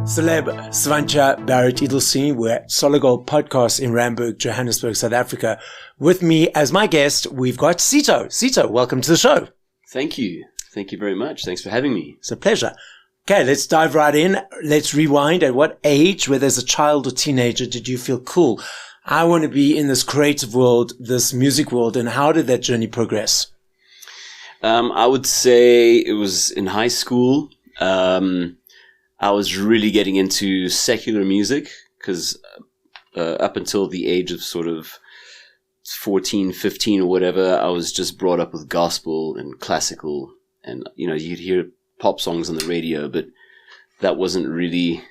Celeb Savant, Barrett Edelstein. We're at Solid Gold Podcast in Randburg, Johannesburg, South Africa. With me as my guest, we've got Cito. Cito, welcome to the show. Thank you. Thank you very much. Thanks for having me. It's a pleasure. Okay, let's dive right in. Let's rewind. At what age, whether as a child or teenager, did you feel cool? I want to be in this creative world, this music world, and how did that journey progress? I would say it was in high school. I was really getting into secular music because up until the age of sort of 14, 15 or whatever, I was just brought up with gospel and classical. And, you know, you'd hear pop songs on the radio, but that wasn't really,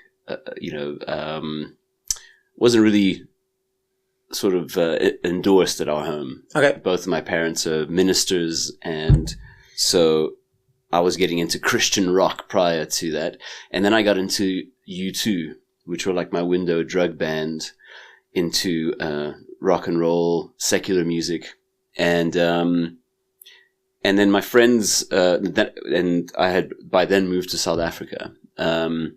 wasn't really sort of endorsed at our home. Okay. Both of my parents are ministers, and so I was getting into Christian rock prior to that. And then I got into U2, which were like my window drug band into rock and roll, secular music. And then my friends, and I had by then moved to South Africa. And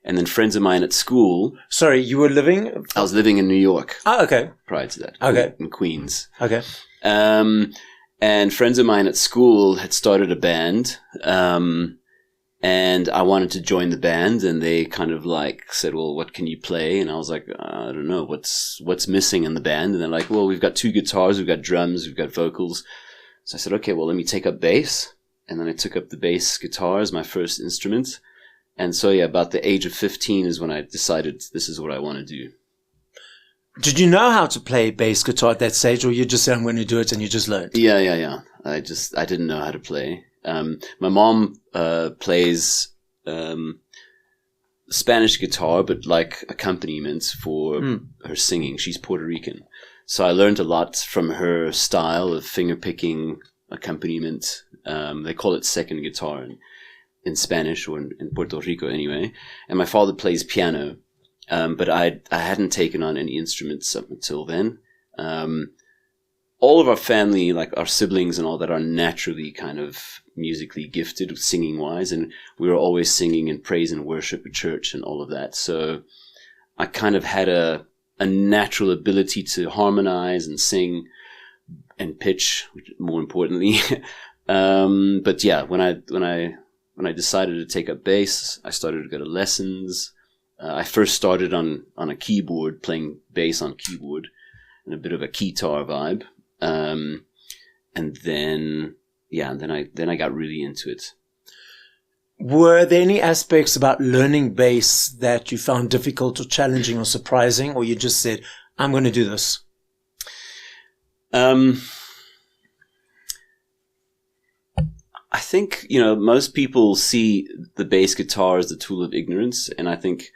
then friends of mine at school. Sorry, you were living? I was living in New York. Oh, okay. Prior to that. Okay. In Queens. Okay. And friends of mine at school had started a band, and I wanted to join the band, and they kind of like said, well, what can you play? And I was like, I don't know, what's missing in the band? And they're like, well, we've got 2 guitars, we've got drums, we've got vocals. So I said, okay, well, let me take up bass. And then I took up the bass guitar as my first instrument. And so, yeah, about the age of 15 is when I decided this is what I want to do. Did you know how to play bass guitar at that stage, or you just said, I'm going to do it and you just learned? Yeah. I didn't know how to play. My mom plays Spanish guitar, but like accompaniment for her singing. She's Puerto Rican. So I learned a lot from her style of finger-picking accompaniment. They call it second guitar in Spanish, or in Puerto Rico anyway. And my father plays piano. But I hadn't taken on any instruments up until then. All of our family, like our siblings and all that, are naturally kind of musically gifted, singing-wise, and we were always singing and praise and worship at church and all of that. So I kind of had a natural ability to harmonize and sing and pitch, more importantly. But yeah, when I decided to take up bass, I started to go to lessons. I first started on a keyboard, playing bass on keyboard, and a bit of a guitar vibe. And then I got really into it. Were there any aspects about learning bass that you found difficult or challenging or surprising, or you just said, I'm going to do this? I think, most people see the bass guitar as the tool of ignorance, and I think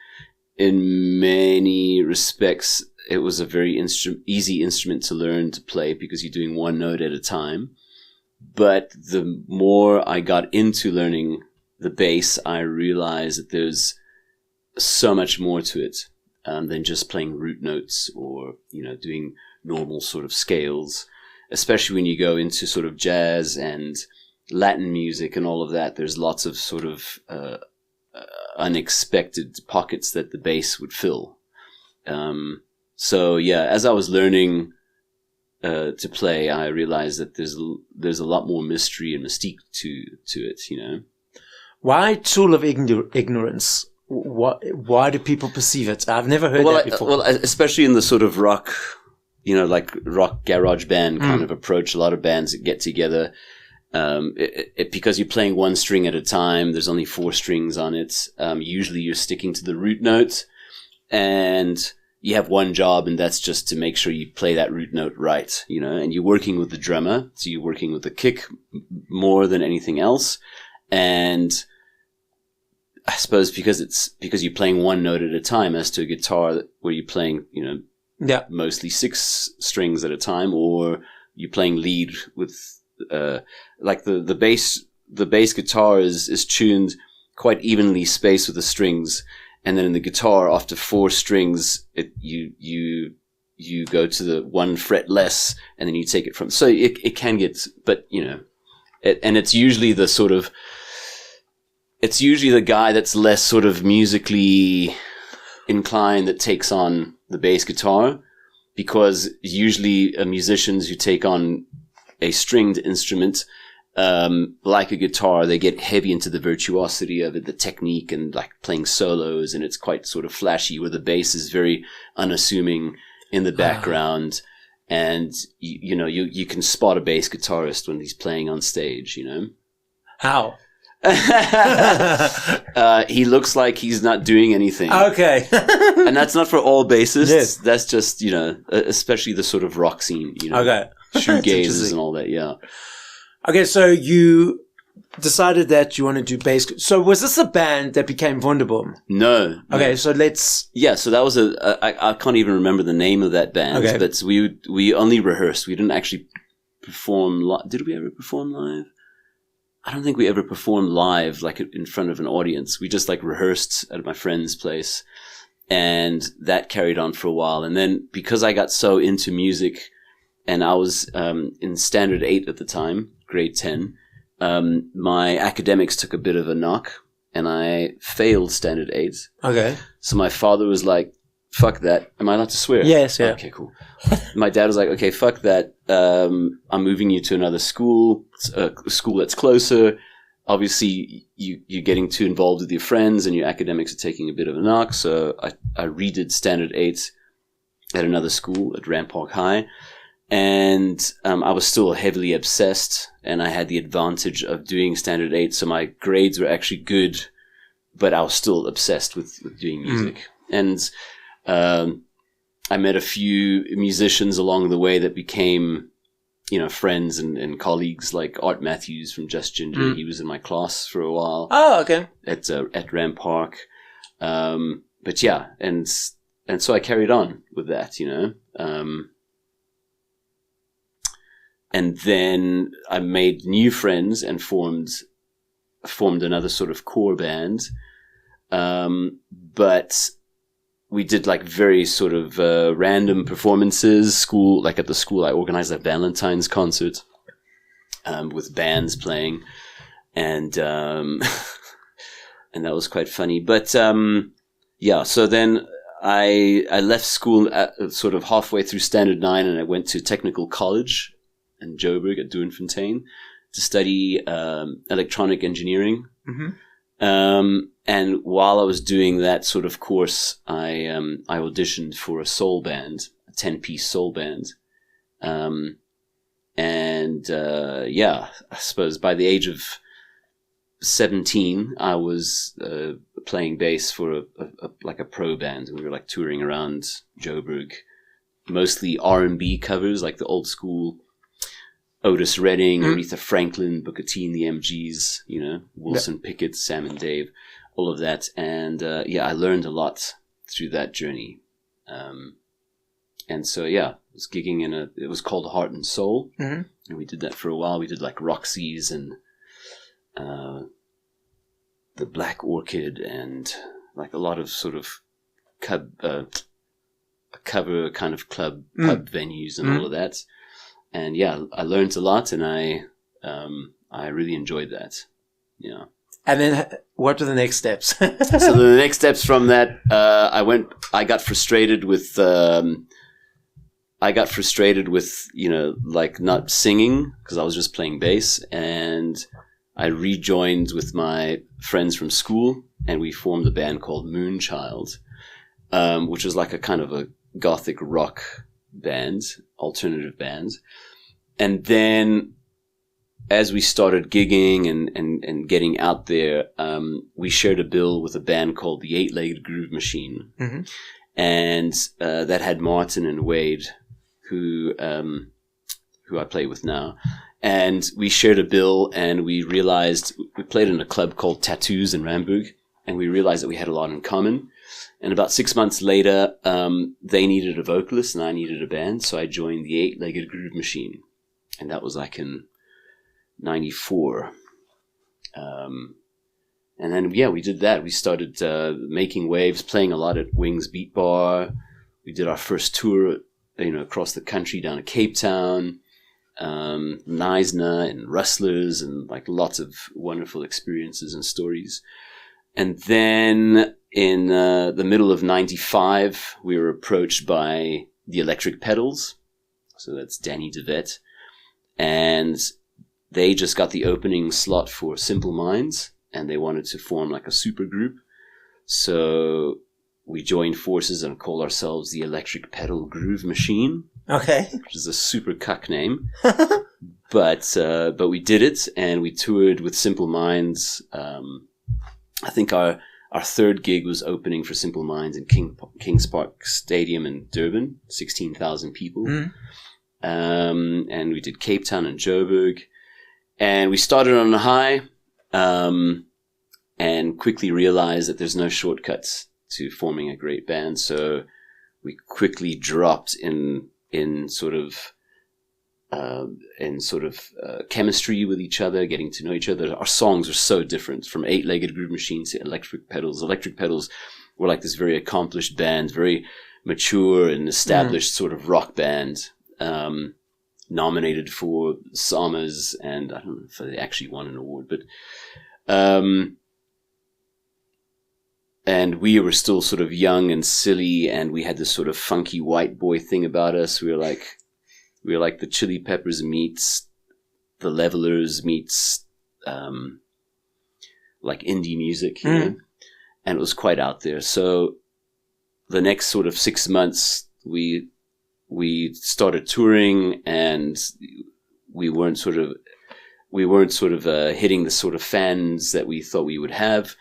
in many respects it was a very easy instrument to learn to play because you're doing one note at a time. But the more I got into learning the bass, I realized that there's so much more to it than just playing root notes or, doing normal sort of scales, especially when you go into sort of jazz and Latin music and all of that. There's lots of sort of unexpected pockets that the bass would fill. So yeah, as I was learning to play, I realized that there's a lot more mystery and mystique to it. Why tool of ignorance? Why do people perceive it? I've never heard that before. Well, especially in the sort of rock, like rock garage band kind of approach. A lot of bands that get together. Because you're playing one string at a time, there's only 4 strings on it. Usually you're sticking to the root note, and you have one job, and that's just to make sure you play that root note right, and you're working with the drummer, so you're working with the kick more than anything else. And I suppose because you're playing one note at a time, as to a guitar where you're playing, mostly 6 strings at a time, or you're playing lead with, like the bass guitar is tuned quite evenly spaced with the strings, and then in the guitar, after 4 strings, you go to the 1 fret less, and then you take it from. So it can get, but and it's usually the sort of it's usually the guy that's less sort of musically inclined that takes on the bass guitar, because usually musicians who take on a stringed instrument, like a guitar, they get heavy into the virtuosity of it, the technique, and like playing solos, and it's quite sort of flashy, where the bass is very unassuming in the background. And you can spot a bass guitarist when he's playing on stage, How? He looks like he's not doing anything. Okay. And that's not for all bassists. Yes. That's just, especially the sort of rock scene, Okay. shoegazers and all that. Yeah. Okay. So you decided that you want to do bass. So was this a band that became Wonderboom? No. Okay. So let's. Yeah. So that was I can't even remember the name of that band, okay. But we only rehearsed. We didn't actually perform. Did we ever perform live? I don't think we ever performed live, like in front of an audience. We just like rehearsed at my friend's place, and that carried on for a while. And then because I got so into music, and I was in standard 8 at the time, grade 10, my academics took a bit of a knock, and I failed standard 8. Okay. So my father was like, fuck that. Am I allowed to swear? Yes, yeah. Okay, cool. My dad was like, okay, fuck that. I'm moving you to another school, a school that's closer. Obviously, you're getting too involved with your friends, and your academics are taking a bit of a knock. So I redid standard 8 at another school, at Rampart High. And I was still heavily obsessed, and I had the advantage of doing standard 8. So my grades were actually good, but I was still obsessed with doing music. And I met a few musicians along the way that became, friends and colleagues, like Art Matthews from Just Ginger. He was in my class for a while. Oh, okay. At Rampart. But yeah, and so I carried on with that, and then I made new friends and formed another sort of core band. But we did like very sort of random performances. At the school, I organized a Valentine's concert with bands playing, and and that was quite funny. But yeah, so then I left school at sort of halfway through standard 9, and I went to technical college in Joburg at Blvd to study electronic engineering. And while I was doing that sort of course, I auditioned for a soul band, a 10-piece soul band. Yeah, I suppose by the age of 17, I was playing bass for a pro band. We were like touring around Joburg, mostly R&B covers, like the old school Otis Redding, Aretha Franklin, Booker T and the MGs, Wilson Pickett, Sam and Dave, all of that. And I learned a lot through that journey. And so, I was gigging it was called Heart and Soul. And we did that for a while. We did like Roxy's and the Black Orchid, and like a lot of sort of cover kind of pub venues and all of that. And I learned a lot, and I really enjoyed that. Yeah. And then what were the next steps? So the next steps from that, I got frustrated with, like not singing, because I was just playing bass, and I rejoined with my friends from school, and we formed a band called Moonchild, which was like a kind of a gothic rock band, alternative band. And then as we started gigging and getting out there, we shared a bill with a band called the 8-Legged Groove Machine. And that had Martin and Wade, who I play with now. And we shared a bill, and we realized we played in a club called Tattoos in Randburg, and we realized that we had a lot in common. And about 6 months later, they needed a vocalist and I needed a band. So I joined the 8-Legged Groove Machine. And that was like in 94. And then, we did that. We started making waves, playing a lot at Wings Beat Bar. We did our first tour, across the country down to Cape Town. Neisner and Rustlers, and like lots of wonderful experiences and stories. And then in the middle of 95, we were approached by the Electric Pedals. So that's Danny DeVette. And they just got the opening slot for Simple Minds, and they wanted to form like a super group. So we joined forces and called ourselves the Electric Pedal Groove Machine. Okay. Which is a super cuck name. But we did it, and we toured with Simple Minds. I think our third gig was opening for Simple Minds in Kings Park Stadium in Durban, 16,000 people. Mm. And we did Cape Town and Joburg. And we started on a high, and quickly realized that there's no shortcuts to forming a great band. So we quickly dropped in sort of chemistry with each other, getting to know each other. Our songs were so different, from Eight-Legged Groove Machine to Electric Pedals. Electric Pedals were like this very accomplished band, very mature and established sort of rock band, nominated for SAMAs, and I don't know if they actually won an award, but and we were still sort of young and silly, and we had this sort of funky white boy thing about us. We were like the Chili Peppers meets the Levelers meets like indie music, you know? And it was quite out there. So the next sort of 6 months, we started touring, and we weren't sort of hitting the sort of fans that we thought we would have.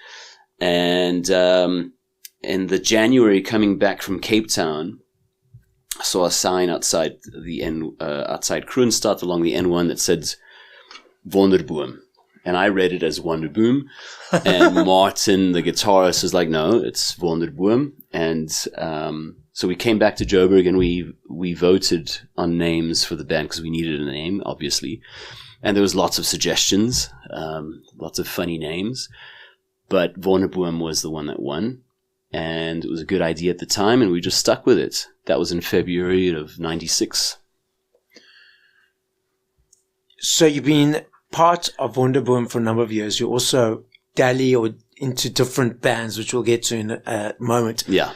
And in the January, coming back from Cape Town, I saw a sign outside outside Kroonstad along the N1 that said Wonderboom. And I read it as Wonderboom. And Martin, the guitarist, was like, no, it's Wonderboom. And so we came back to Joburg, and we voted on names for the band because we needed a name, obviously. And there was lots of suggestions, lots of funny names. But Wonderboom was the one that won. And it was a good idea at the time, and we just stuck with it. That was in February of 96. So you've been part of Wonderboom for a number of years. You also dally or into different bands, which we'll get to in a moment. Yeah.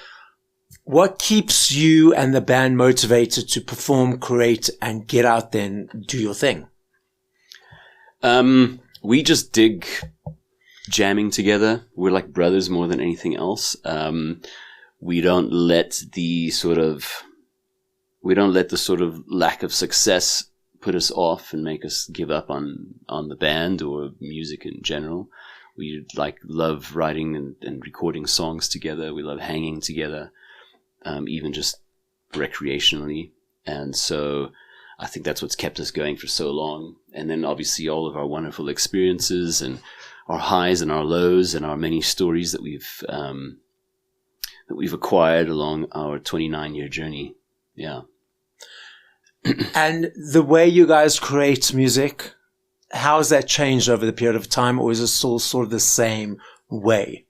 What keeps you and the band motivated to perform, create, and get out there and do your thing? We just dig jamming together. We're like brothers more than anything else. We don't let the sort of lack of success put us off and make us give up on the band or music in general. We love writing and recording songs together. We love hanging together, even just recreationally. And so I think that's what's kept us going for so long. And then obviously all of our wonderful experiences and our highs and our lows and our many stories that we've acquired along our 29-year journey. Yeah. And the way you guys create music, how has that changed over the period of time, or is it still sort of the same way?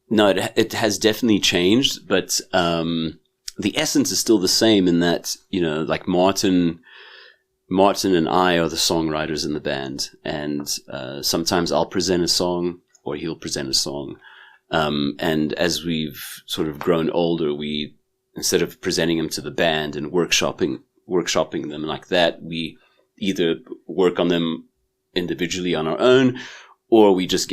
No, it has definitely changed, but the essence is still the same in that, like Martin and I are the songwriters in the band, and sometimes I'll present a song or he'll present a song. And as we've sort of grown older, we, instead of presenting them to the band and workshopping them like that, we either work on them individually on our own, or we just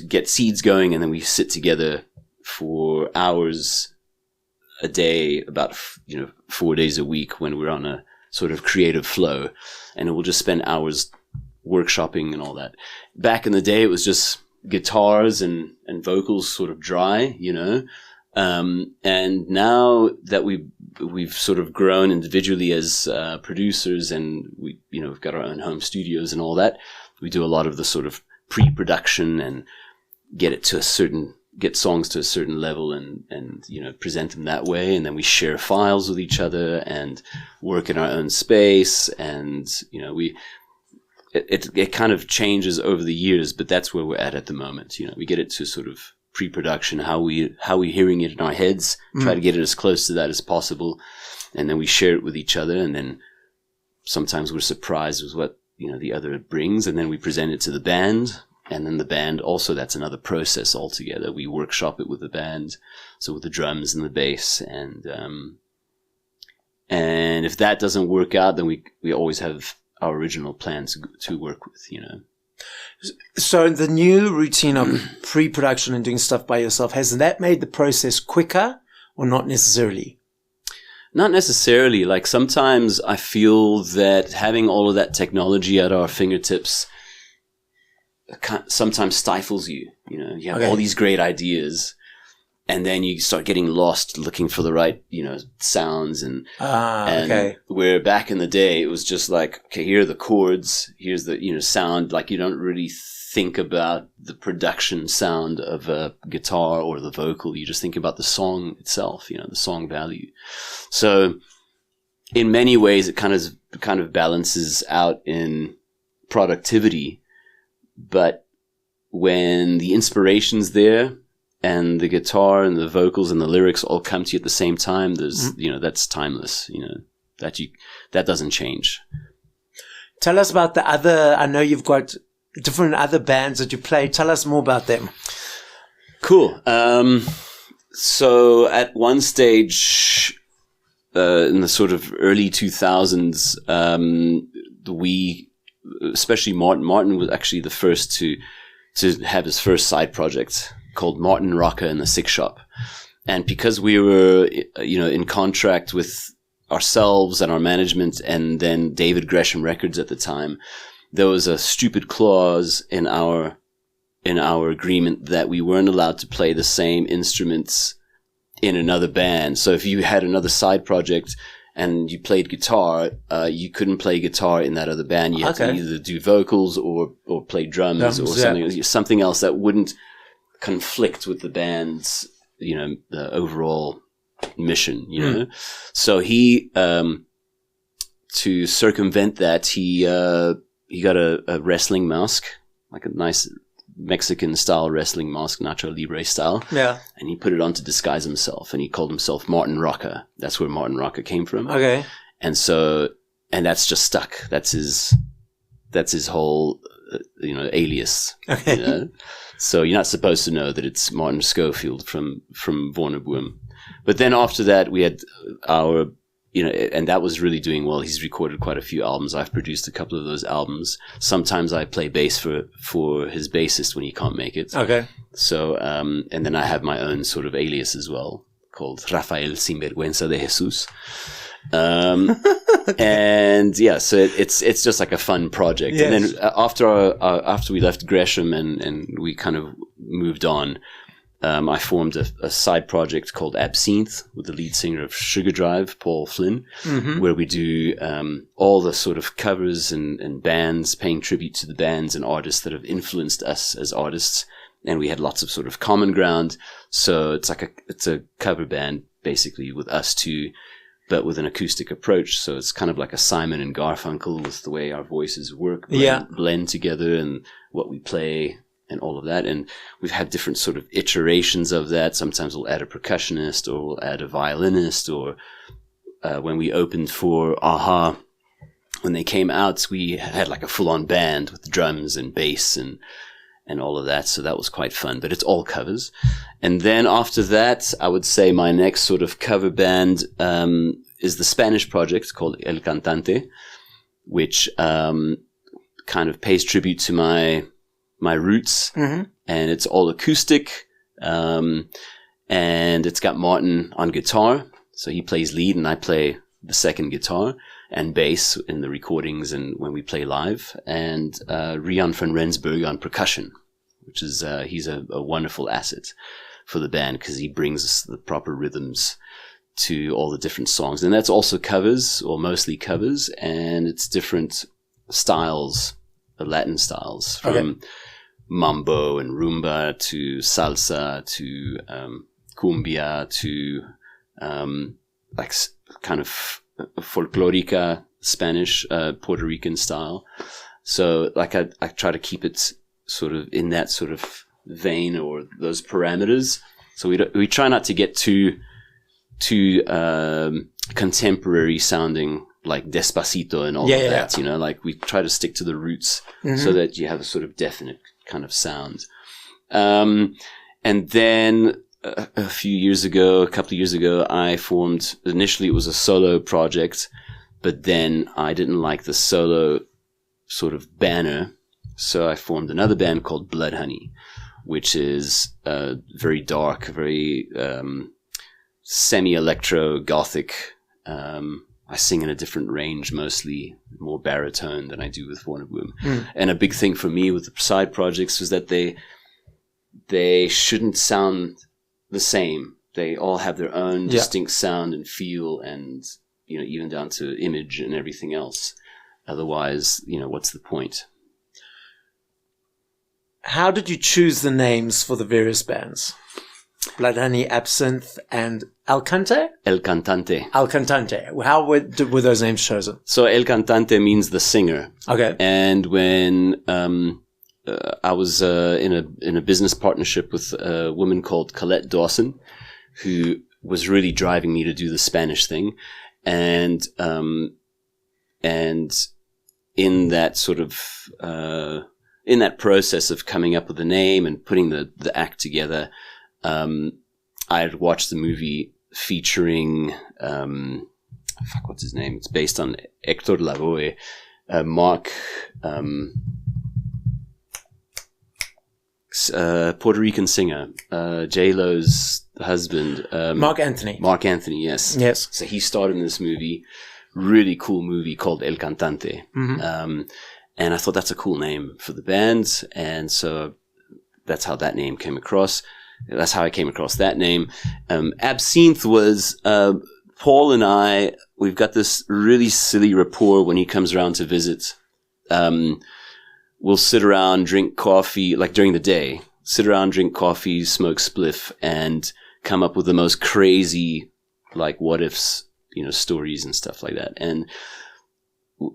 get seeds going, and then we sit together for hours a day, about 4 days a week when we're on a sort of creative flow, and we'll just spend hours workshopping and all that. Back in the day, it was just guitars and vocals sort of dry, and now that we've sort of grown individually as producers, and we've got our own home studios and all that, we do a lot of the sort of pre-production and get songs to a certain level and present them that way, and then we share files with each other and work in our own space, and it kind of changes over the years, but that's where we're at the moment. We get it to sort of pre-production, how we're hearing it in our heads, try to get it as close to that as possible, and then we share it with each other, and then sometimes we're surprised with what, the other brings, and then we present it to the band. And then the band also, that's another process altogether. We workshop it with the band. So with the drums and the bass, and if that doesn't work out, then we always have our original plans to work with, So the new routine of pre-production and doing stuff by yourself, has that made the process quicker or not necessarily? Not necessarily. Like sometimes I feel that having all of that technology at our fingertips sometimes stifles you. You have all these great ideas, and then you start getting lost looking for the right, sounds and where back in the day it was just like, okay, here are the chords, here's the, sound. Like you don't really think about the production sound of a guitar or the vocal. You just think about the song itself, the song value. So in many ways it kind of balances out in productivity, but when the inspiration's there, and the guitar and the vocals and the lyrics all come to you at the same time, there's, that's timeless, that doesn't change. Tell us about the other, I know you've got different other bands that you play. Tell us more about them. Cool. So at one stage, in the sort of early 2000s, we, especially Martin was actually the first to have his first side project called Martin Rocker and the Six Shop. And because we were, in contract with ourselves and our management and then David Gresham Records at the time, there was a stupid clause in our agreement that we weren't allowed to play the same instruments in another band. So if you had another side project and you played guitar, you couldn't play guitar in that other band. You had to either do vocals or play drums or something else that wouldn't conflict with the band's, the overall mission, So he, to circumvent that, he got a wrestling mask, like a nice Mexican style wrestling mask, Nacho Libre style. Yeah. And he put it on to disguise himself, and he called himself Martin Rocker. That's where Martin Rocker came from. Okay. And that's just stuck. That's his whole, alias. Okay. So you're not supposed to know that it's Martin Schofield from Wonderboom. But then after that, we had our, and that was really doing well. He's recorded quite a few albums. I've produced a couple of those albums. Sometimes I play bass for his bassist when he can't make it. Okay. So, and then I have my own sort of alias as well, called Rafael Sinvergüenza de Jesus. And yeah, so it's just like a fun project. Yes. And then after we left Gresham and we kind of moved on, I formed a side project called Absinthè with the lead singer of Sugar Drive, Paul Flynn, where we do all the sort of covers and bands, paying tribute to the bands and artists that have influenced us as artists. And we had lots of sort of common ground. So it's a cover band basically with us two, but with an acoustic approach. So it's kind of like a Simon and Garfunkel with the way our voices work, blend together and what we play and all of that. And we've had different sort of iterations of that. Sometimes we'll add a percussionist or we'll add a violinist, or when we opened for Aha, when they came out, we had like a full-on band with drums and bass and all of that. So that was quite fun, but it's all covers. And then after that, I would say my next sort of cover band is the Spanish project called El Cantante, which kind of pays tribute to my roots. And it's all acoustic. And it's got Martin on guitar. So he plays lead and I play the second guitar and bass in the recordings and when we play live. And Rian van Rensburg on percussion, which is he's a wonderful asset for the band because he brings us the proper rhythms to all the different songs. And that's also covers, or mostly covers, and it's different styles, Latin styles, from mambo and rumba to salsa to cumbia to like kind of folklorica, Spanish, Puerto Rican style. So like I try to keep it sort of in that sort of vein or those parameters. So we try not to get too contemporary sounding like Despacito and all of that, you know, like we try to stick to the roots so that you have a sort of definite kind of sound. And then a couple of years ago, I formed, initially it was a solo project, but then I didn't like the solo sort of banner. So I formed another band called Blvd Hvnny, which is very dark, very semi-electro gothic. I sing in a different range, mostly more baritone than I do with Wonderboom. And a big thing for me with the side projects was that they shouldn't sound the same. They all have their own distinct sound and feel, and you know, even down to image and everything else. Otherwise, you know, what's the point? How did you choose the names for the various bands? Blvd Hvnny, Absinthè, and El Cantante? El Cantante. El Cantante. How were those names chosen? So El Cantante means the singer. Okay. And when I was in a business partnership with a woman called Colette Dawson, who was really driving me to do the Spanish thing, and in that sort of in that process of coming up with a name and putting the act together, I had watched the movie featuring what's his name? It's based on Hector Lavoe, Mark. Puerto Rican singer, J-Lo's husband. Mark Anthony. Mark Anthony, yes. Yes. So he starred in this movie, really cool movie called El Cantante. And I thought that's a cool name for the band. And so that's how that name came across. That's how I came across that name. Absinthè was, Paul and I, we've got this really silly rapport when he comes around to visit. We'll sit around, drink coffee, like during the day, sit around, drink coffee, smoke spliff, and come up with the most crazy, like, what ifs, you know, stories and stuff like that. And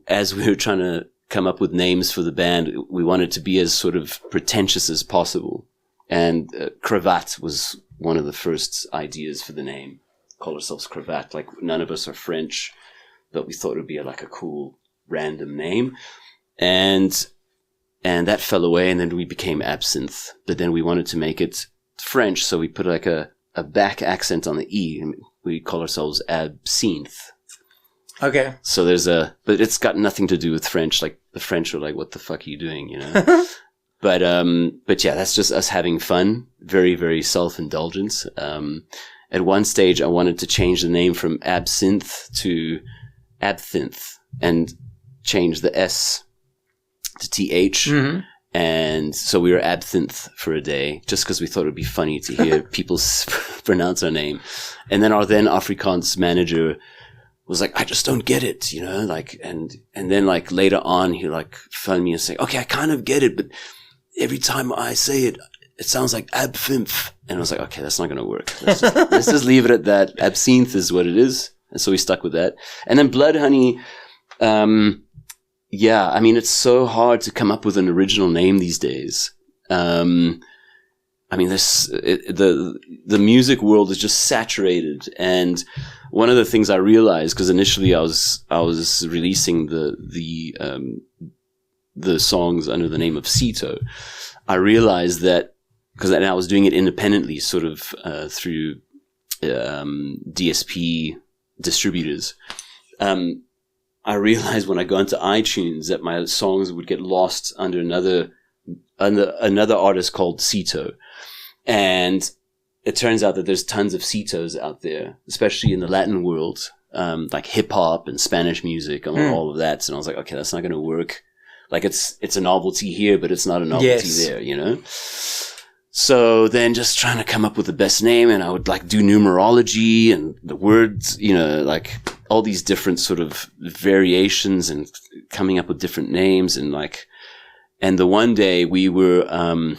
as we were trying to come up with names for the band, we wanted to be as sort of pretentious as possible. And Cravat was one of the first ideas for the name. Call ourselves Cravat. Like, none of us are French, but we thought it would be like a cool random name. And that fell away, and then we became Absinthè. But then we wanted to make it French, so we put like a back accent on the E, and we call ourselves Absinthè. Okay. So but it's got nothing to do with French. Like, the French are like, what the fuck are you doing, you know? But yeah, that's just us having fun. Very, very self-indulgence. At one stage, I wanted to change the name from Absinthè to Absinthè and change the S to TH. And so we were Absinthè for a day, just because we thought it would be funny to hear people pronounce our name. And then our then Afrikaans manager was like, I just don't get it, you know, like, and then like later on, he like phoned me and said, okay, I kind of get it, but every time I say it, it sounds like Absinthè. And I was like, okay, that's not going to work. Let's just leave it at that. Absinthè is what it is. And so we stuck with that. And then Blvd Hvnny, yeah, I mean, it's so hard to come up with an original name these days. I mean, the music world is just saturated. And one of the things I realized, because initially I was releasing the songs under the name of Cito, I realized that, because I was doing it independently, sort of through DSP distributors. I realized when I go into iTunes that my songs would get lost under another artist called Cito. And it turns out that there's tons of Citos out there, especially in the Latin world, like hip hop and Spanish music and all of that. And I was like, okay, that's not going to work. Like, it's a novelty here, but it's not a novelty there, you know? So then just trying to come up with the best name, and I would like do numerology and the words, you know, like all these different sort of variations and coming up with different names. And like, and the one day we were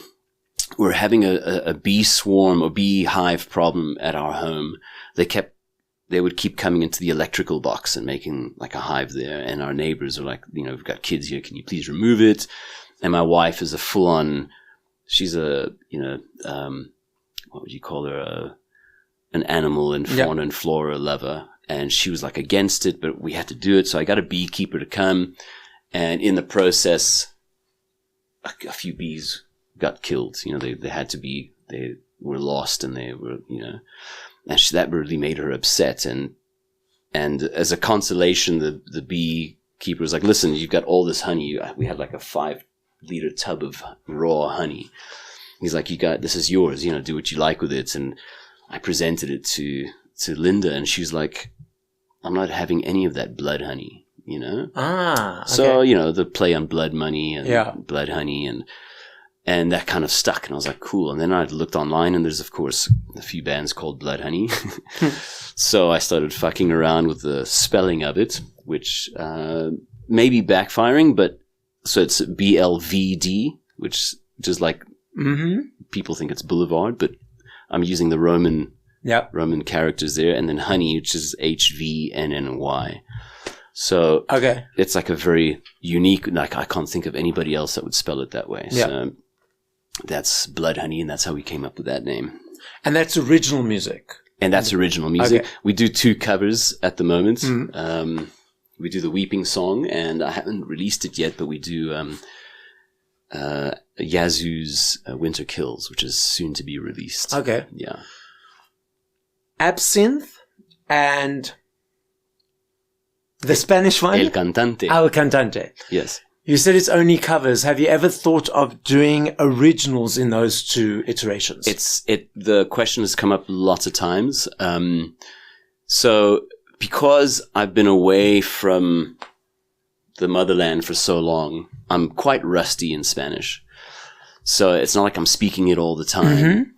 having a bee swarm or beehive problem at our home. They would keep coming into the electrical box and making like a hive there. And our neighbors were like, you know, we've got kids here. Can you please remove it? And my wife is a full on, she's a, you know, what would you call her? An animal and fauna and flora lover. and she was like against it, but we had to do it. So I got a beekeeper to come, and in the process, a few bees got killed. They had to be, they were lost, and they were, and that really made her upset. And as a consolation, the beekeeper was like, listen, you've got all this honey. We had like a 5-liter tub of raw honey. He's like, this is yours, do what you like with it. And I presented it to Linda, and she was like, I'm not having any of that blood honey, Ah, okay. So, the play on blood money and blood honey, and that kind of stuck. And I was like, cool. And then I looked online, and there's, of course, a few bands called Blood Honey. So I started fucking around with the spelling of it, which may be backfiring, but so it's BLVD, which just like people think it's Boulevard, but I'm using the Roman characters there, and then honey, which is HVNNY. So it's like a very unique, like I can't think of anybody else that would spell it that way. Yeah. So that's Blood Honey, and that's how we came up with that name. And that's original music. And that's original music. Okay. We do 2 covers at the moment. Mm-hmm. We do the Weeping Song, and I haven't released it yet, but we do Yazoo's Winter Kills, which is soon to be released. Okay. Yeah. Absinthè and the Spanish one? El Cantante. El Cantante. Yes. You said it's only covers. Have you ever thought of doing originals in those 2 iterations? The question has come up lots of times. So because I've been away from the motherland for so long, I'm quite rusty in Spanish. So it's not like I'm speaking it all the time.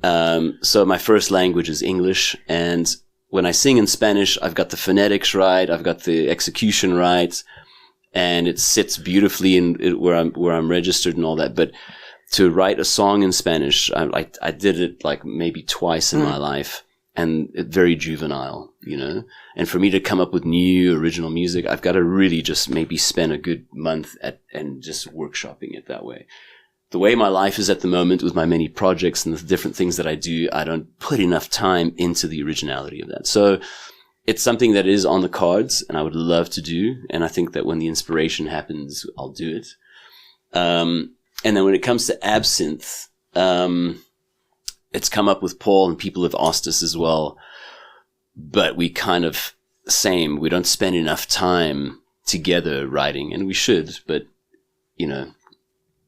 Mm-hmm. So my first language is English, and when I sing in Spanish, I've got the phonetics right, I've got the execution right, and it sits beautifully in where I'm registered and all that. But to write a song in Spanish, I did it like maybe twice in my life, and very juvenile, And for me to come up with new original music, I've got to really just maybe spend a good month and just workshopping it that way. The way my life is at the moment with my many projects and the different things that I do, I don't put enough time into the originality of that. So it's something that is on the cards, and I would love to do. And I think that when the inspiration happens, I'll do it. And then when it comes to Absinthè, it's come up with Paul, and people have asked us as well. But we kind of, we don't spend enough time together writing, and we should, but,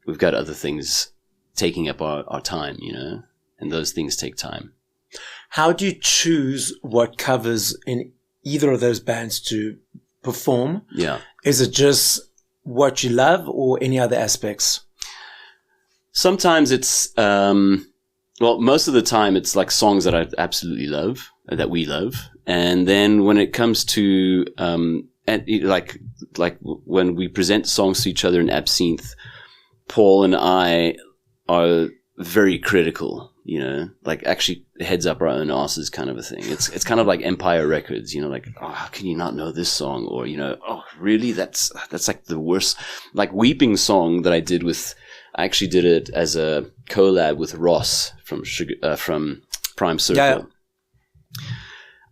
we've got other things taking up our time, and those things take time. How do you choose what covers in either of those bands to perform? Yeah. Is it just what you love or any other aspects? Sometimes it's, most of the time it's like songs that I absolutely love, that we love. And then when it comes to, like when we present songs to each other in Absinthè, Paul and I are very critical, like actually heads up our own asses kind of a thing. It's kind of like Empire Records, like, oh, how can you not know this song? Or, oh, really? That's like the worst, like Weeping Song that I did I actually did it as a collab with Ross from Prime Circle. Yeah.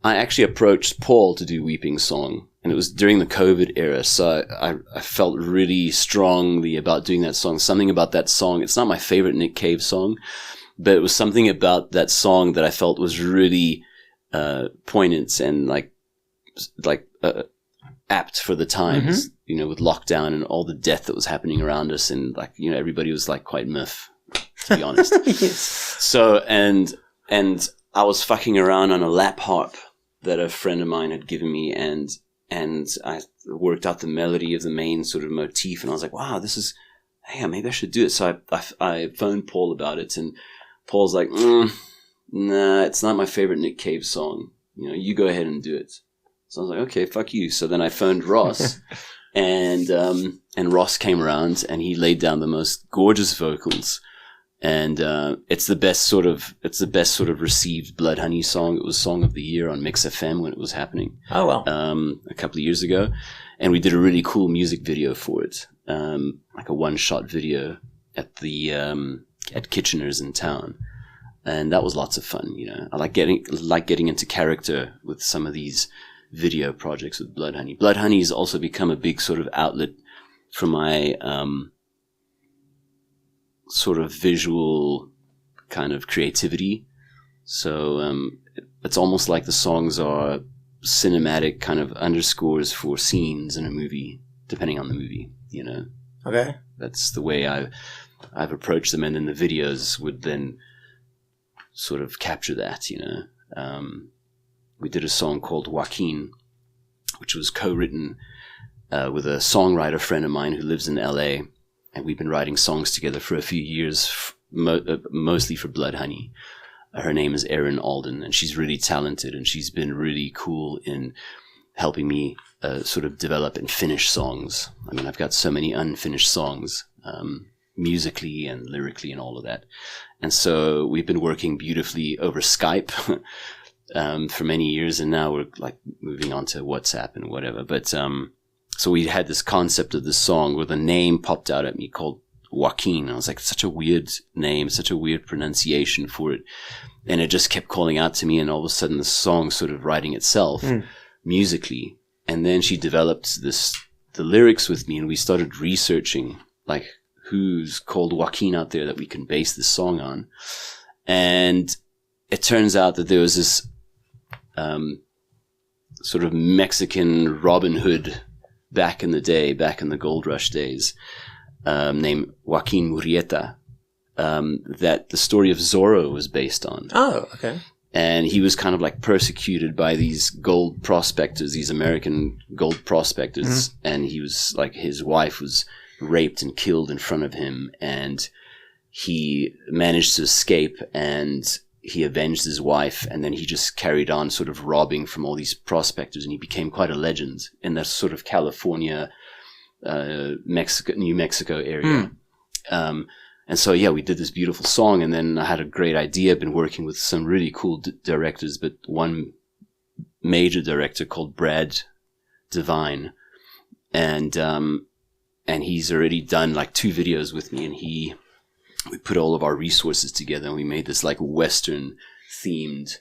I actually approached Paul to do Weeping Song, and it was during the COVID era. So I felt really strongly about doing that song. Something about that song. It's not my favorite Nick Cave song, but it was something about that song that I felt was really poignant and apt for the times, with lockdown and all the death that was happening around us. And everybody was quite miffed, to be honest. Yes. So, and I was fucking around on a lap harp that a friend of mine had given me, and I worked out the melody of the main sort of motif, and I was like, wow, maybe I should do it. So I phoned Paul about it, and Paul's like, nah, it's not my favorite Nick Cave song. You go ahead and do it. So I was like, okay, fuck you. So then I phoned Ross, and Ross came around, and he laid down the most gorgeous vocals. And it's the best sort of received Blood Honey song. It was Song of the Year on Mix FM when it was happening. Oh, wow. A couple of years ago. And we did a really cool music video for it. Like a one-shot video at Kitchener's in town. And that was lots of fun, you know. I like getting into character with some of these video projects with Blvd Hvnny. Blvd Hvnny has also become a big sort of outlet for my sort of visual kind of creativity. So it's almost like the songs are cinematic kind of underscores for scenes in a movie, depending on the movie, you know. Okay. That's the way I've approached them, and then the videos would then sort of capture that, you know. We did a song called Joaquin, which was co-written with a songwriter friend of mine who lives in LA, and we've been writing songs together for a few years, mostly for Blvd Hvnny. Her name is Erin Alden, and she's really talented, and she's been really cool in helping me sort of develop and finish songs. I mean, I've got so many unfinished songs, musically and lyrically and all of that. And so we've been working beautifully over Skype for many years, and now we're like moving on to WhatsApp and whatever. But so we had this concept of this song where the name popped out at me called Joaquin. I was like, such a weird name, such a weird pronunciation for it. And it just kept calling out to me, and all of a sudden the song sort of writing itself musically. And then she developed the lyrics with me, and we started researching like who's called Joaquin out there that we can base this song on. And it turns out that there was this sort of Mexican Robin Hood back in the day, back in the gold rush days, named Joaquin Murrieta, that the story of Zorro was based on. Oh, okay. And he was kind of like persecuted by these gold prospectors, these American gold prospectors. And he was like, his wife was raped and killed in front of him, and he managed to escape, and he avenged his wife, and then he just carried on sort of robbing from all these prospectors, and he became quite a legend in that sort of California, New Mexico area. And so, yeah, we did this beautiful song, and then I had a great idea. I've been working with some really cool directors, but one major director called Blvd Hvnny, and he's already done like 2 videos with me, and we put all of our resources together, and we made this like Western themed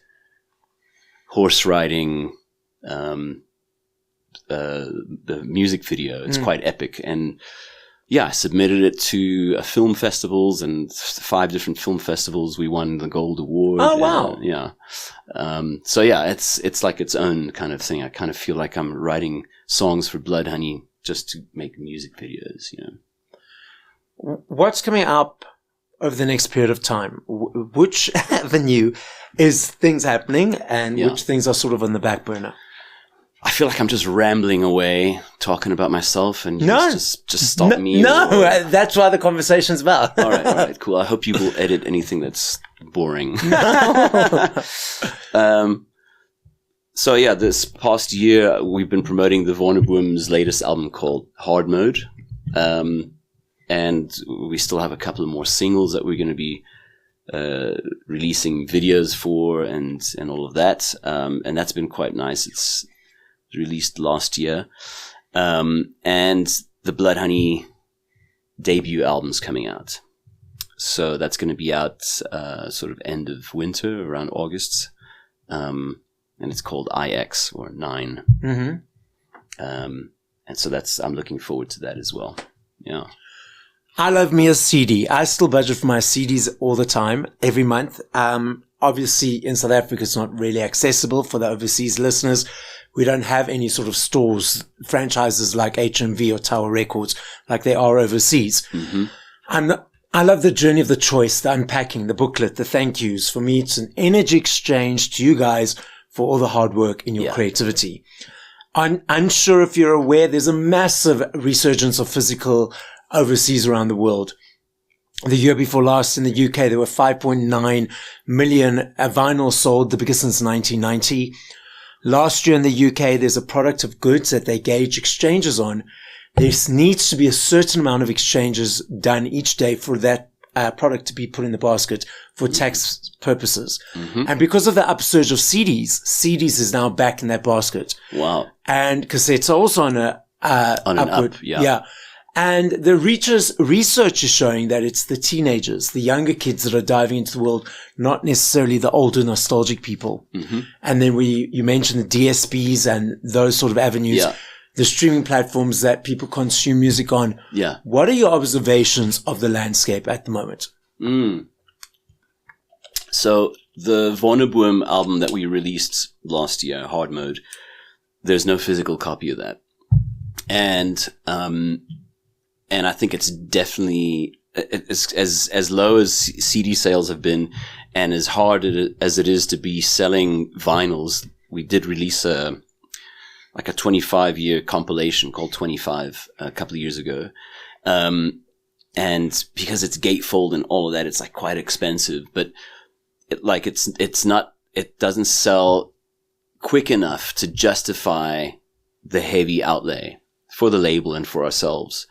horse riding, the music video. It's quite epic. And yeah, I submitted it to film festivals, and 5 different film festivals. We won the Gold Award. Oh, wow. Yeah. So yeah, it's like its own kind of thing. I kind of feel like I'm writing songs for Blvd Hvnny just to make music videos, you know. What's coming up over the next period of time? Which avenue is things happening, and which things are sort of on the back burner? I feel like I'm just rambling away, talking about myself, and just stop me. No, that's why the conversation's about. All right, cool. I hope you will edit anything that's boring. So yeah, this past year we've been promoting the Wonderboom's latest album called Hard Mode, and we still have a couple of more singles that we're going to be releasing videos for, and all of that, and that's been quite nice. It's released last year, and the Blvd Hvnny debut album's coming out, so that's going to be out sort of end of winter, around August, and it's called IX, or 9. And so I'm looking forward to that as well. Yeah, I love me a CD. I still budget for my CDs all the time, every month. Obviously in South Africa it's not really accessible for the overseas listeners. We don't have any sort of stores, franchises like HMV or Tower Records like they are overseas. I love the journey of the choice, the unpacking, the booklet, the thank yous. For me, it's an energy exchange to you guys for all the hard work in your creativity. I'm unsure if you're aware, there's a massive resurgence of physical overseas around the world. The year before last in the UK, there were 5.9 million vinyls sold, the biggest since 1990. Last year in the UK, there's a product of goods that they gauge exchanges on. There needs to be a certain amount of exchanges done each day for that product to be put in the basket for tax purposes. And because of the upsurge of CDs is now back in that basket. Wow. And cassettes are also on an upward. Yeah. And the research is showing that it's the teenagers, the younger kids that are diving into the world, not necessarily the older nostalgic people. Mm-hmm. And then you mentioned the DSPs and those sort of avenues, the streaming platforms that people consume music on. Yeah. What are your observations of the landscape at the moment? So the Wonderboom album that we released last year, Hard Mode, there's no physical copy of that. And I think it's definitely as low as CD sales have been, and as hard as it is to be selling vinyls. We did release a 25-year compilation called 25 a couple of years ago, and because it's gatefold and all of that, it's like quite expensive. But it doesn't sell quick enough to justify the heavy outlay for the label and for ourselves.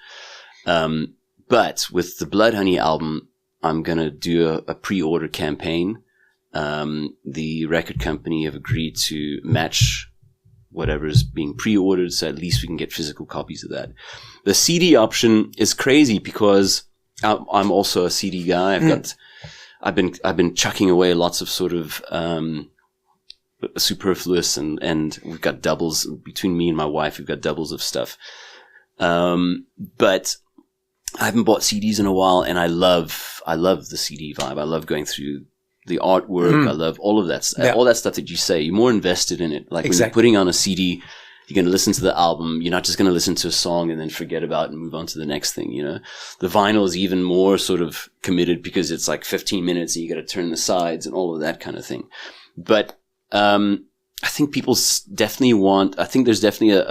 But with the Blvd Hvnny album, I'm going to do a pre-order campaign. The record company have agreed to match whatever is being pre-ordered, so at least we can get physical copies of that. The CD option is crazy because I'm also a CD guy. I've been chucking away lots of sort of superfluous, and we've got doubles between me and my wife. We've got doubles of stuff. But I haven't bought CDs in a while, and I love the CD vibe. I love going through the artwork. I love all of that, all that stuff that you say. You're more invested in it. Like when you're putting on a CD, you're going to listen to the album. You're not just going to listen to a song and then forget about it and move on to the next thing. You know, the vinyl is even more sort of committed because it's like 15 minutes and you got to turn the sides and all of that kind of thing. But I think people definitely want. I think there's definitely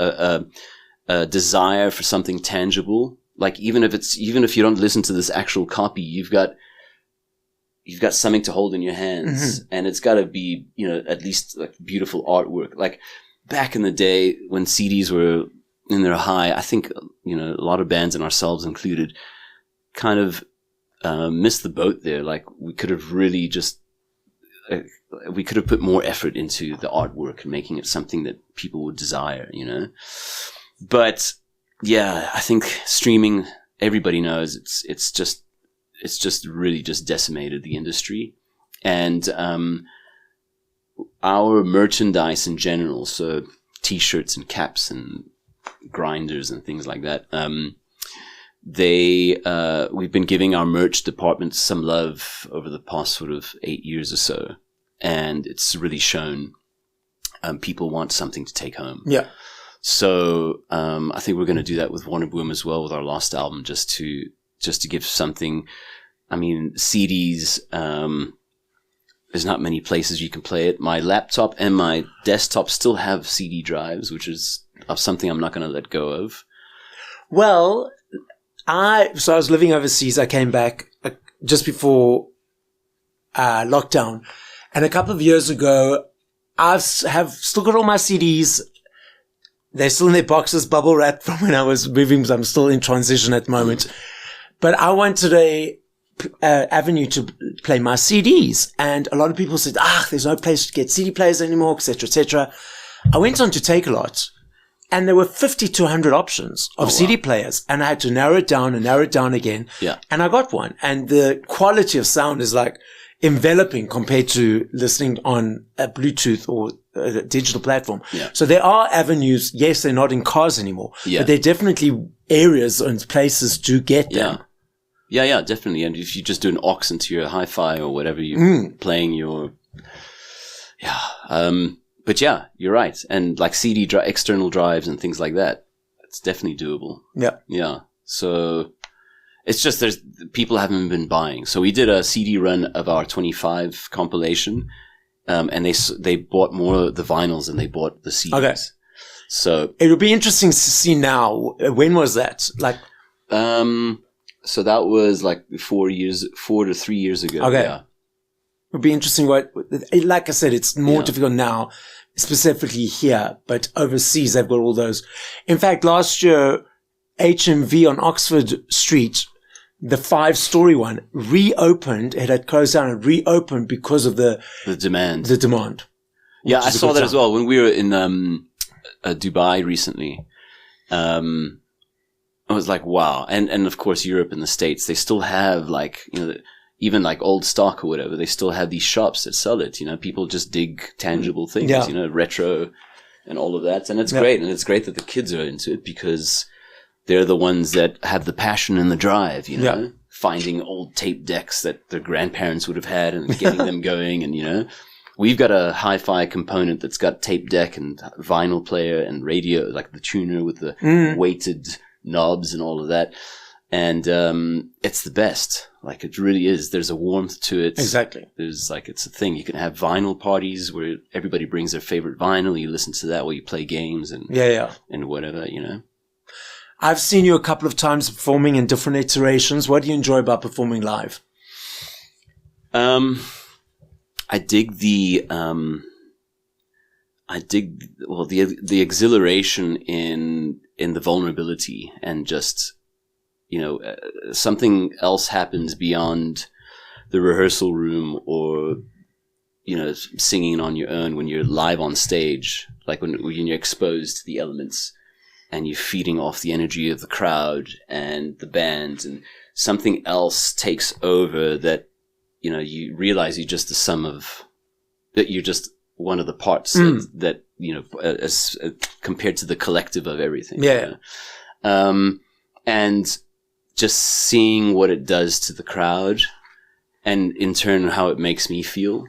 a desire for something tangible. Like even if you don't listen to this actual copy, you've got something to hold in your hands, and it's got to be, you know, at least like beautiful artwork. Like back in the day when CDs were in their high, I think, you know, a lot of bands and ourselves included kind of missed the boat there. Like we could have really just we could have put more effort into the artwork and making it something that people would desire, you know. But yeah, I think streaming, everybody knows it's just really just decimated the industry. And our merchandise in general, so t-shirts and caps and grinders and things like that, we've been giving our merch department some love over the past sort of 8 years or so, and it's really shown. People want something to take home. Yeah. So I think we're going to do that with Wonderboom as well, with our last album, just to give something. I mean, CDs, there's not many places you can play it. My laptop and my desktop still have CD drives, which is something I'm not going to let go of. Well, I was living overseas. I came back just before lockdown. And a couple of years ago, have still got all my CDs. They're still in their boxes, bubble wrapped from when I was moving, because I'm still in transition at the moment. But I wanted a avenue to play my CDs. And a lot of people said, there's no place to get CD players anymore, etc., etc. I went on to Takealot, and there were 50 to 100 options of CD players. And I had to narrow it down and narrow it down again. Yeah. And I got one. And the quality of sound is like enveloping compared to listening on a Bluetooth or a digital platform. Yeah. So there are avenues. Yes, they're not in cars anymore, but there are definitely areas and places to get them. Yeah, definitely. And if you just do an aux into your hi-fi or whatever you're playing your, but yeah, you're right. And like CD external drives and things like that, it's definitely doable. Yeah. Yeah. So it's just people haven't been buying. So we did a CD run of our 25 compilation, and they bought more of the vinyls than they bought the CDs. Okay. So it would be interesting to see now. When was that? Like, so that was like 4 to 3 years ago. Okay. Yeah. It would be interesting like I said, it's more difficult now, specifically here, but overseas they've got all those. In fact, last year, HMV on Oxford Street, the 5-story one, reopened. It had closed down and reopened because of the demand. The demand. Yeah, I saw that as well when we were in Dubai recently. I was like, wow. And of course, Europe and the States, they still have like, even like old stock or whatever, they still have these shops that sell it. People just dig tangible things, retro and all of that. And it's great. And it's great that the kids are into it because they're the ones that have the passion and the drive, finding old tape decks that their grandparents would have had and getting them going. And, we've got a hi-fi component that's got tape deck and vinyl player and radio, like the tuner with the weighted knobs and all of that. And it's the best. Like, it really is. There's a warmth to it. Exactly. There's like, it's a thing. You can have vinyl parties where everybody brings their favorite vinyl. You listen to that while you play games and and whatever, I've seen you a couple of times performing in different iterations. What do you enjoy about performing live? I dig the exhilaration in the vulnerability and just, something else happens beyond the rehearsal room or, singing on your own when you're live on stage, like when you're exposed to the elements and you're feeding off the energy of the crowd and the band, and something else takes over that, you realize you're just the sum of, that you're just one of the parts that as compared to the collective of everything. And just seeing what it does to the crowd and in turn how it makes me feel.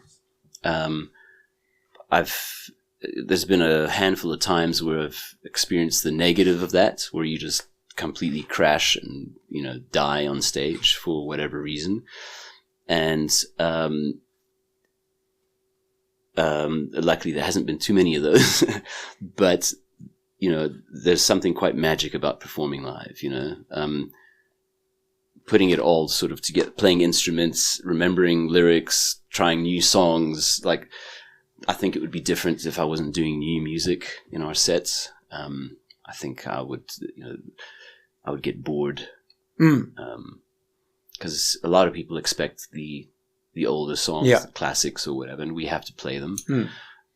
There's been a handful of times where I've experienced the negative of that, where you just completely crash and, die on stage for whatever reason. And, luckily there hasn't been too many of those, but, there's something quite magic about performing live, putting it all sort of together, playing instruments, remembering lyrics, trying new songs. Like, I think it would be different if I wasn't doing new music in our sets. I think I would get bored. Because a lot of people expect the older songs, the classics or whatever, and we have to play them.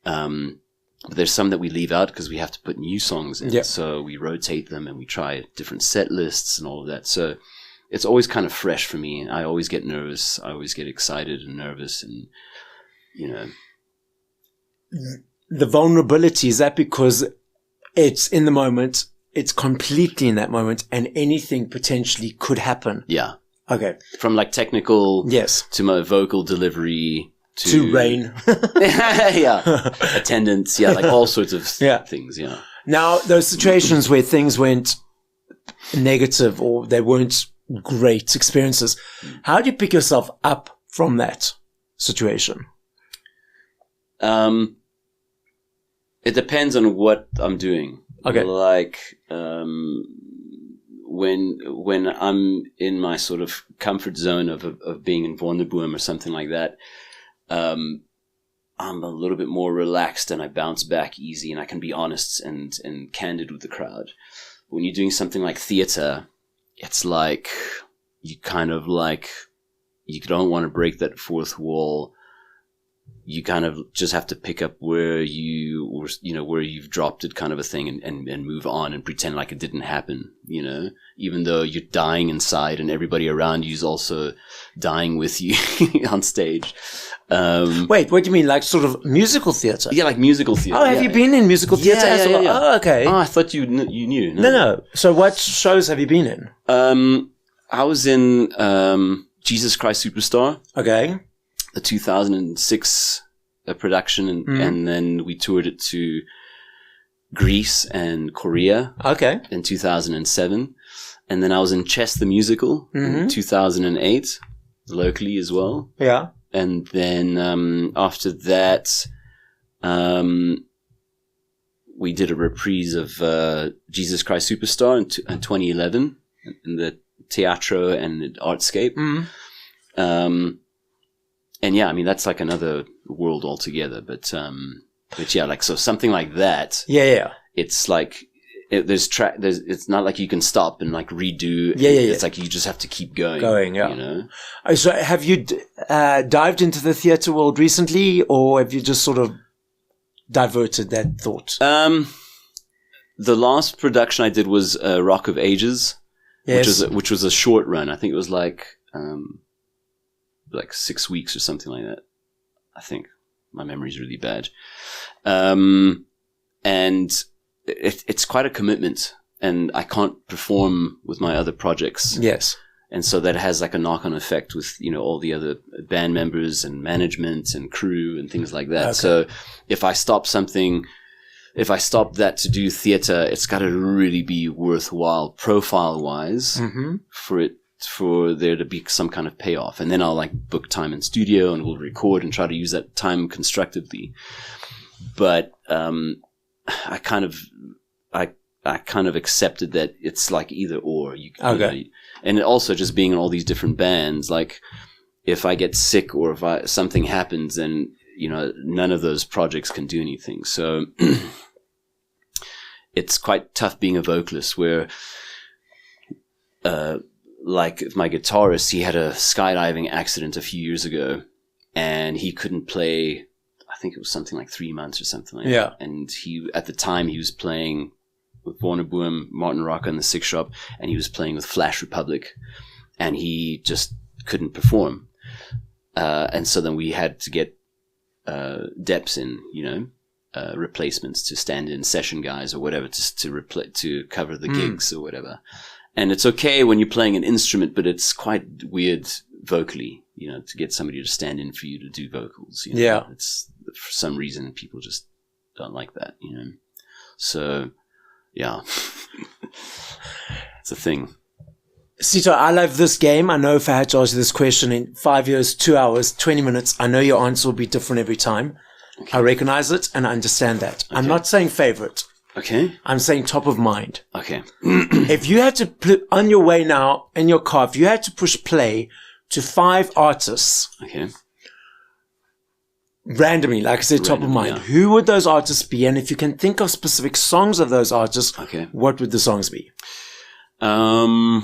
But there's some that we leave out because we have to put new songs in. So we rotate them and we try different set lists and all of that. So it's always kind of fresh for me. I always get nervous. I always get excited and nervous, and the vulnerability, is that because it's in the moment, it's completely in that moment, and anything potentially could happen? Yeah. Okay. From like technical to my vocal delivery to rain. Attendance. Yeah. Like all sorts of things. Yeah. Now, those situations where things went negative or they weren't great experiences, how do you pick yourself up from that situation? It depends on what I'm doing. Okay. Like, when I'm in my sort of comfort zone of being in Wonderboom or something like that, I'm a little bit more relaxed and I bounce back easy and I can be honest and candid with the crowd. When you're doing something like theater, it's like you kind of like, you don't want to break that fourth wall. You kind of just have to pick up where where you've dropped it, kind of a thing, and move on and pretend like it didn't happen, even though you're dying inside and everybody around you is also dying with you on stage. Wait, what do you mean? Like sort of musical theater? Yeah, like musical theater. Oh, have you been in musical theater? Yeah. Oh, okay. Oh, I thought you knew. No. So what shows have you been in? I was in Jesus Christ Superstar. Okay. The 2006 production, and then we toured it to Greece and Korea. Okay. In 2007, and then I was in Chess the Musical in 2008, locally as well. Yeah. And then after that, we did a reprise of Jesus Christ Superstar in 2011 in the Teatro and Artscape. And yeah, I mean, that's like another world altogether. But yeah, like, so something like that. Yeah. It's like, it's not like you can stop and like redo. Yeah. It's like you just have to keep going. Yeah. So have you dived into the theater world recently, or have you just sort of diverted that thought? The last production I did was Rock of Ages. Yes. which was a short run. I think it was like 6 weeks or something like that. I think my memory's really bad. And it's quite a commitment, and I can't perform with my other projects. Yes. And so that has like a knock-on effect with, all the other band members and management and crew and things like that. Okay. So if I stop that to do theater, it's got to really be worthwhile profile-wise for there to be some kind of payoff. And then I'll like book time in studio and we'll record and try to use that time constructively. But I kind of accepted that it's like either or. And also just being in all these different bands, like if I get sick or if something happens, then none of those projects can do anything. So it's quite tough being a vocalist where like my guitarist, he had a skydiving accident a few years ago and he couldn't play, I think it was something like 3 months or something like that. And at the time he was playing with Wonderboom, Martin Rocker and the Six Shop, and he was playing with Flash Republic, and he just couldn't perform. And so then we had to get Deps in, replacements to stand in, session guys or whatever, to cover the gigs or whatever. And it's okay when you're playing an instrument, but it's quite weird vocally, to get somebody to stand in for you to do vocals. It's for some reason people just don't like that, So. Yeah, it's a thing. Cito, I love this game. I know if I had to ask you this question in 5 years, 2 hours, 20 minutes, I know your answer will be different every time. Okay. I recognize it and I understand that. Okay. I'm not saying favorite. Okay. I'm saying top of mind. Okay. If you had to, on your way now in your car, if you had to push play to 5 artists. Okay. Randomly, like I said, top of mind. Yeah. Who would those artists be? And if you can think of specific songs of those artists, what would the songs be? I'm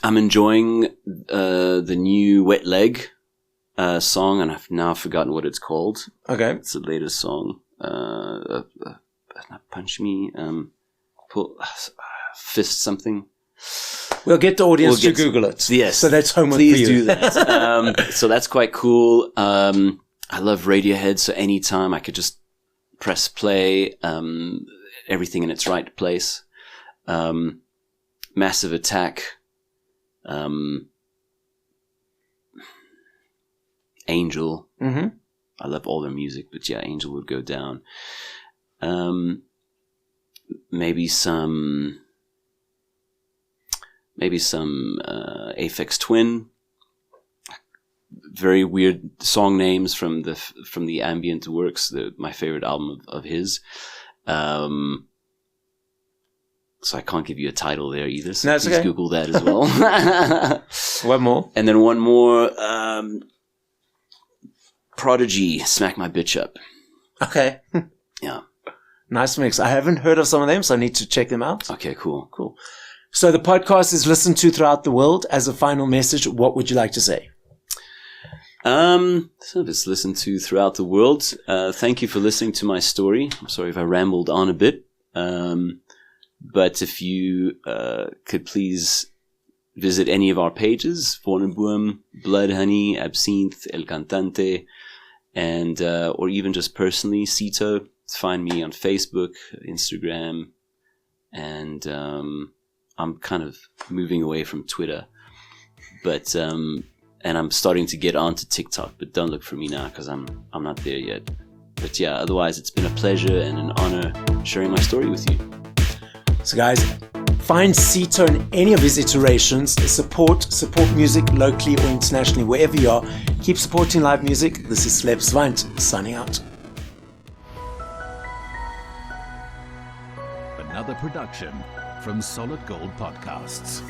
enjoying the new Wet Leg song, and I've now forgotten what it's called. Okay. It's the latest song. Not Punch Me, pull, Fist something. We'll get the audience to Google it. Yes. So that's homework Please for you. do that. So that's quite cool. I love Radiohead, so anytime I could just press play, everything in its right place. Massive Attack, Angel. Mm-hmm. I love all their music, but yeah, Angel would go down. Maybe some Aphex Twin. Very weird song names from the ambient works. My favorite album of his. So I can't give you a title there either. So please Google that as well. One more, and then one more. Prodigy, Smack My Bitch Up. Okay. Yeah. Nice mix. I haven't heard of some of them, so I need to check them out. Okay, cool. So the podcast is listened to throughout the world. As a final message, what would you like to say? So it's listened to throughout the world. Thank you for listening to my story. I'm sorry if I rambled on a bit. But if you could please visit any of our pages, Wonderboom, Blvd Hvnny, Absinthè, Cantante, and or even just personally, Cito. Find me on Facebook, Instagram, and I'm kind of moving away from Twitter, but and I'm starting to get onto TikTok. But don't look for me now because I'm not there yet. But yeah, otherwise it's been a pleasure and an honor sharing my story with you. So guys, find Cito in any of his iterations. Support music locally or internationally, wherever you are. Keep supporting live music. This is Celeb Savant signing out. Another production from Solid Gold Podcasts.